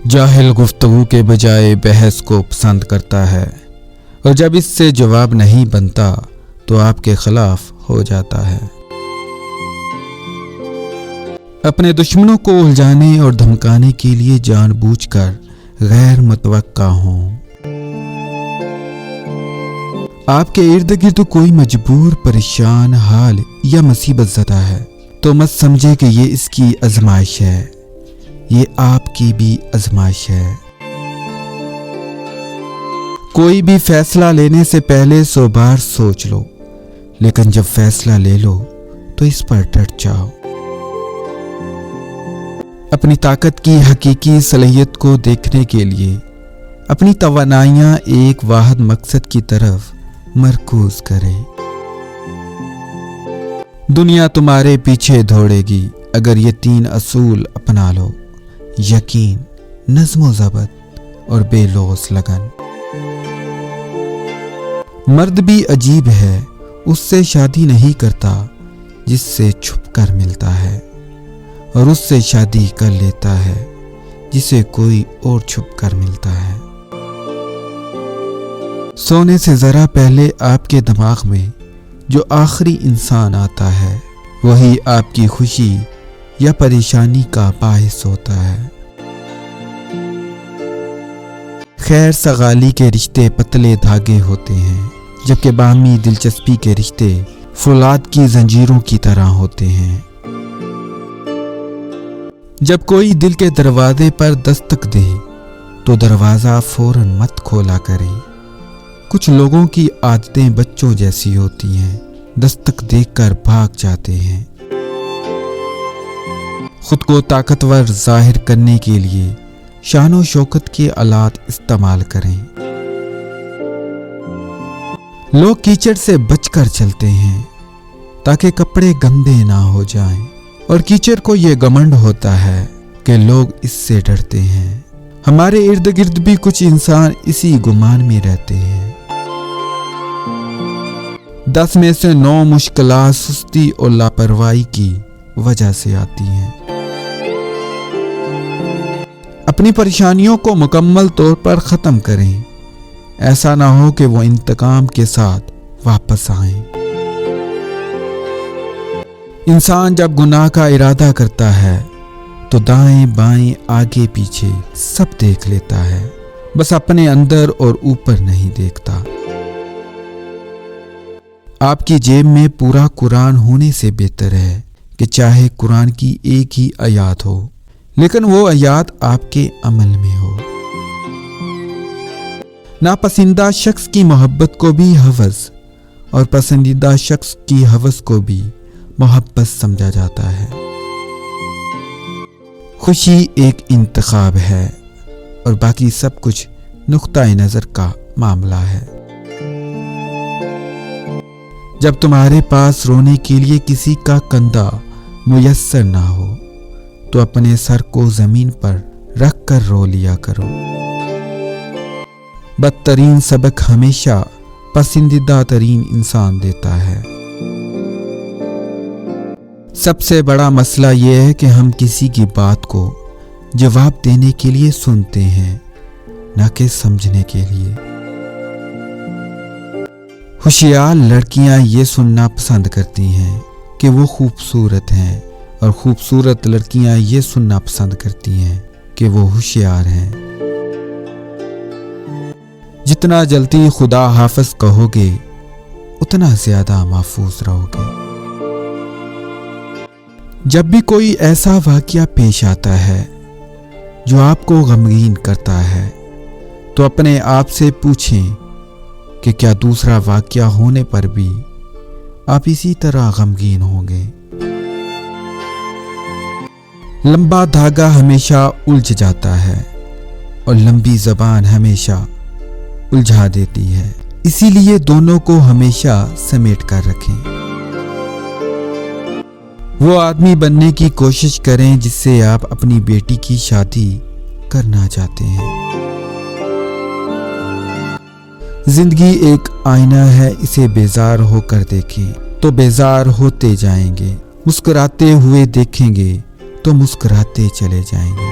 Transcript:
جاہل گفتگو کے بجائے بحث کو پسند کرتا ہے، اور جب اس سے جواب نہیں بنتا تو آپ کے خلاف ہو جاتا ہے۔ اپنے دشمنوں کو الجھانے اور دھمکانے کے لیے جان بوجھ کر غیر متوقع ہوں۔ آپ کے ارد گرد کوئی مجبور، پریشان حال یا مصیبت زدہ ہے تو مت سمجھے کہ یہ اس کی آزمائش ہے، یہ آپ کی بھی آزمائش ہے۔ کوئی بھی فیصلہ لینے سے پہلے 100 بار سوچ لو، لیکن جب فیصلہ لے لو تو اس پر ڈٹ جاؤ۔ اپنی طاقت کی حقیقی صلاحیت کو دیکھنے کے لیے اپنی توانائیاں ایک واحد مقصد کی طرف مرکوز کریں۔ دنیا تمہارے پیچھے دوڑے گی اگر یہ 3 اصول اپنا لو: یقین، نظم و ضبط اور بے لوث لگن۔ مرد بھی عجیب ہے، اس سے شادی نہیں کرتا جس سے چھپ کر ملتا ہے، اور اس سے شادی کر لیتا ہے جسے کوئی اور چھپ کر ملتا ہے۔ سونے سے ذرا پہلے آپ کے دماغ میں جو آخری انسان آتا ہے وہی آپ کی خوشی یا پریشانی کا باعث ہوتا ہے۔ خیر سگالی کے رشتے پتلے دھاگے ہوتے ہیں، جبکہ باہمی دلچسپی کے رشتے فولاد کی زنجیروں کی طرح ہوتے ہیں۔ جب کوئی دل کے دروازے پر دستک دے تو دروازہ فوراً مت کھولا کریں۔ کچھ لوگوں کی عادتیں بچوں جیسی ہوتی ہیں، دستک دیکھ کر بھاگ جاتے ہیں۔ خود کو طاقتور ظاہر کرنے کے لیے شان و شوکت کے آلات استعمال کریں۔ لوگ کیچڑ سے بچ کر چلتے ہیں تاکہ کپڑے گندے نہ ہو جائیں، اور کیچڑ کو یہ گھمنڈ ہوتا ہے کہ لوگ اس سے ڈرتے ہیں۔ ہمارے ارد گرد بھی کچھ انسان اسی گمان میں رہتے ہیں۔ 10 میں سے 9 مشکلات سستی اور لاپرواہی کی وجہ سے آتی ہیں۔ اپنی پریشانیوں کو مکمل طور پر ختم کریں، ایسا نہ ہو کہ وہ انتقام کے ساتھ واپس آئیں۔ انسان جب گناہ کا ارادہ کرتا ہے تو دائیں بائیں آگے پیچھے سب دیکھ لیتا ہے، بس اپنے اندر اور اوپر نہیں دیکھتا۔ آپ کی جیب میں پورا قرآن ہونے سے بہتر ہے کہ چاہے قرآن کی ایک ہی آیات ہو لیکن وہ آیات آپ کے عمل میں ہو۔ ناپسندیدہ شخص کی محبت کو بھی ہوس اور پسندیدہ شخص کی ہوس کو بھی محبت سمجھا جاتا ہے۔ خوشی ایک انتخاب ہے اور باقی سب کچھ نقطۂ نظر کا معاملہ ہے۔ جب تمہارے پاس رونے کے لیے کسی کا کندھا میسر نہ ہو تو اپنے سر کو زمین پر رکھ کر رو لیا کرو۔ بدترین سبق ہمیشہ پسندیدہ ترین انسان دیتا ہے۔ سب سے بڑا مسئلہ یہ ہے کہ ہم کسی کی بات کو جواب دینے کے لیے سنتے ہیں، نہ کہ سمجھنے کے لیے۔ ہوشیار لڑکیاں یہ سننا پسند کرتی ہیں کہ وہ خوبصورت ہیں، اور خوبصورت لڑکیاں یہ سننا پسند کرتی ہیں کہ وہ ہوشیار ہیں۔ جتنا جلدی خدا حافظ کہو گے اتنا زیادہ محفوظ رہو گے۔ جب بھی کوئی ایسا واقعہ پیش آتا ہے جو آپ کو غمگین کرتا ہے تو اپنے آپ سے پوچھیں کہ کیا دوسرا واقعہ ہونے پر بھی آپ اسی طرح غمگین ہوں گے۔ لمبا دھاگا ہمیشہ الجھ جاتا ہے اور لمبی زبان ہمیشہ الجھا دیتی ہے، اسی لیے دونوں کو ہمیشہ سمیٹ کر رکھیں۔ وہ آدمی بننے کی کوشش کریں جس سے آپ اپنی بیٹی کی شادی کرنا چاہتے ہیں۔ زندگی ایک آئینہ ہے، اسے بیزار ہو کر دیکھیں تو بیزار ہوتے جائیں گے، مسکراتے ہوئے دیکھیں گے تو مسکراتے چلے جائیں گے۔